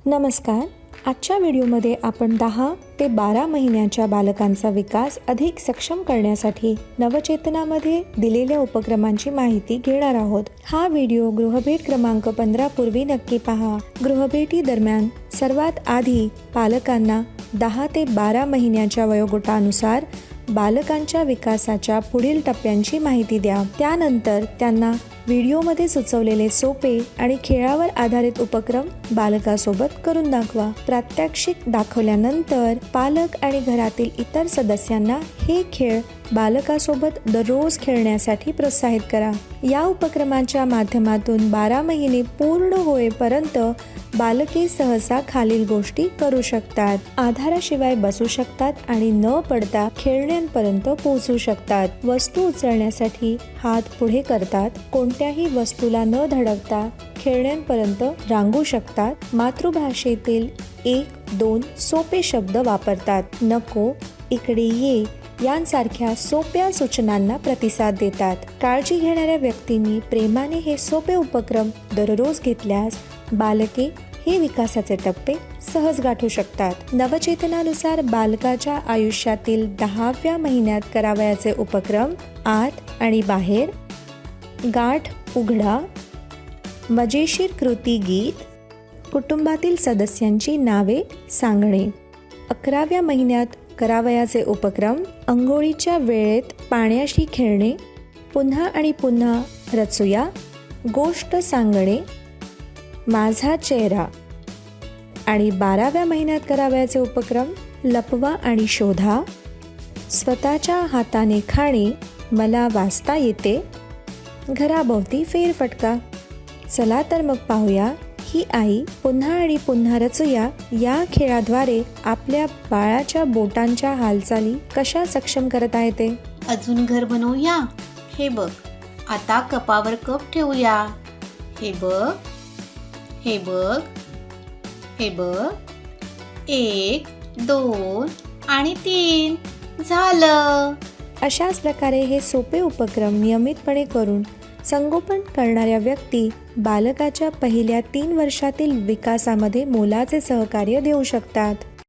नमस्कार. आजच्या व्हिडिओमध्ये आपण 10 ते 12 महिन्याच्या बालकांचा विकास अधिक सक्षम करण्यासाठी नवचेतनामध्ये दिलेल्या उपक्रमांची माहिती घेणार आहोत. हा व्हिडिओ गृहभेट क्रमांक 15 पूर्वी नक्की पहा. गृहभेटी दरम्यान सर्वात आधी पालकांना 10 ते 12 महिन्याच्या वयोगटानुसार बालकांच्या विकासाच्या पुढील टप्प्यांची माहिती द्या. त्यानंतर त्यांना व्हिडिओमध्ये सुचवलेले सोपे आणि खेळावर आधारित उपक्रम बालकासोबत करून दाखवा. प्रात्यक्षिक दाखवल्यानंतर पालक आणि घरातील इतर सदस्यांना हे खेळ बालकासोबत दररोज खेळण्यासाठी प्रोत्साहित करा. या उपक्रमाच्या माध्यमातून 12 महिने पूर्ण होईपर्यंत बालके सहसा खालील गोष्टी करू शकतात. आधाराशिवाय बसू शकतात आणि न पडता खेळण्यांपर्यंत पोहोचू शकतात. वस्तू उचलण्यासाठी हात पुढे करतात. कोणत्याही वस्तूला न धडकता खेळण्यांपर्यंत रांगू शकतात. मातृभाषेतील 1-2 सोपे शब्द वापरतात. नको, इकडे ये यांसारख्या सोप्या सूचनांना प्रतिसाद देतात. काळजी घेणाऱ्या व्यक्तींनी प्रेमाने हे सोपे उपक्रम दररोज घेतल्यास बालके हे विकासाचे टप्पे सहज गाठू शकतात. नवचेतनानुसार बालकाच्या आयुष्यातील 10व्या महिन्यात करावयाचे उपक्रम: आत आणि बाहेर, गाठ उघडा, मजेशीर कृती गीत, कुटुंबातील सदस्यांची नावे सांगणे. 11व्या महिन्यात करावयाचे उपक्रम: अंघोळीच्या वेळेत पाण्याशी खेळणे, पुन्हा आणि पुन्हा रचूया, गोष्ट सांगणे, माझा चेहरा. आणि 12व्या महिन्यात करावयाचे उपक्रम: लपवा आणि शोधा, स्वतःच्या हाताने खाणे, मला वाचता येते, घराभोवती फेरफटका. चला तर मग पाहूया ही आई पुन्हा आणि पुन्हा रचूया या खेळाद्वारे आपल्या बाळाच्या बोटांच्या हालचाली कशा सक्षम करत आहे ते. अजून घर बनवूया. हे बघ, आता कपावर कप ठेवूया. हे बघ, हे बघ, हे बघ, 1, 2 आणि 3 झालं. अशाच प्रकारे हे सोपे उपक्रम नियमितपणे करून संगोपन करणाऱ्या व्यक्ती बालकाच्या पहिल्या 3 वर्षातील विकासामध्ये मोलाचे सहकार्य देऊ शकतात.